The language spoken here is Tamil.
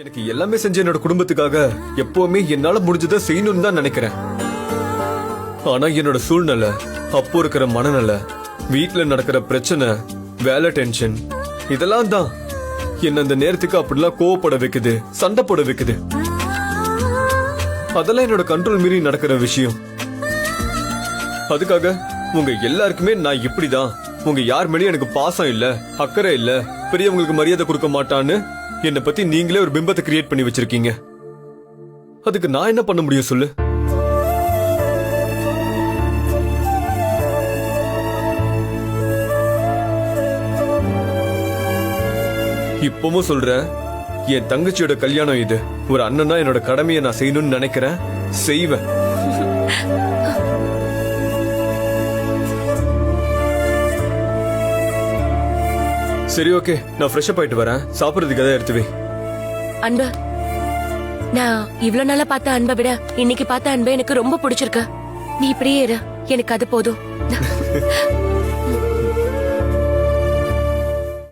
எனக்கு எல்லாமே செஞ்ச என்னோட குடும்பத்துக்காக எப்பவுமே என்னால முடிஞ்சதை செய்யணும்னு தான் நினைக்கிறேன். ஆனா என்னோட சூழ்நிலை, அப்போ இருக்கிற மனநிலை, வீட்டுல நடக்கிற பிரச்சனை, வேலை டென்ஷன், இதெல்லாம் தான் என்ன அந்த நேரத்துக்கு அப்படிலாம் கோவப்பட வைக்குது, சண்டை போட வைக்குது. அதெல்லாம் என்னோட கண்ட்ரோல் மீறி நடக்கிற விஷயம். அதுக்காக உங்க எல்லாருக்குமே நான் இப்படிதான், உங்க யார் மேலேயும் எனக்கு பாசம் இல்ல, அக்கறை இல்ல, பெரியவங்களுக்கு மரியாதை கொடுக்க மாட்டான்னு என்னை பத்தி நீங்களே ஒரு பிம்பத்தை கிரியேட் பண்ணி வச்சிருக்கீங்க. அதுக்கு நான் என்ன பண்ண முடியும் சொல்லு? இப்பவும் சொல்றேன், என் தங்கச்சியோட கல்யாணம் இது. ஒரு அண்ணனா என்னோட கடமையை நான் செய்யணும்னு நினைக்கிறேன், செய்வேன். சரி, ஓகே, நான் ஃப்ரெஷ் அப் ஆயிட்டு வரேன். சாப்பிடுறதுக்கு எதாவது எடுத்து வை. அன்பு, நான் இவ்வளவு நாளா பார்த்த அன்பை விட இன்னைக்கு பார்த்த அன்பு எனக்கு ரொம்ப பிடிச்சிருக்கு. நீ இப்படியே இரு, எனக்கு அது போதும்.